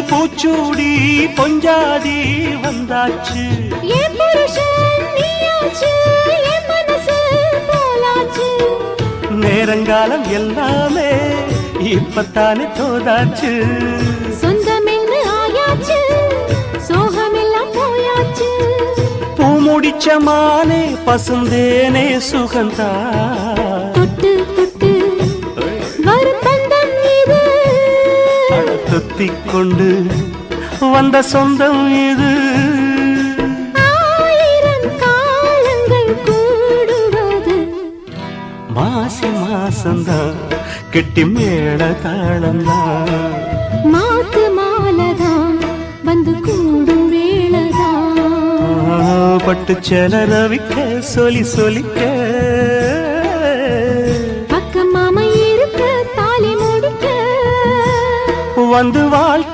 பூச்சூடி பொஞ்சாதி வந்தாச்சு. என் புருஷன் நீயாச்சு, என் மனசு போலாச்சு. நேரங்காலம் எல்லாமே இப்பத்தானே தோதாச்சு. சொந்தம் என்ன ஆயாச்சு, சோகமெல்லாம் போயாச்சு. பூ முடிச்ச மானே பசுந்தேனே சுகந்தா. தொட்டு தொட்டு வரும் பந்தம் இது, தொத்திக் கொண்டு வந்த சொந்தம் இது. ஆயிரம் காலங்கள் கூடுவது மாசி மாசந்தான் கெட்டி மேள தாளந்தான். மாத்து மாலதான் வந்து கூடும் வேளதான். பட்டு செல ரவிக்க சொல்லி சொல்லிக்க பக்கம் மாமா இருக்க தாலி முடிக்க வந்து வாழ்க்கை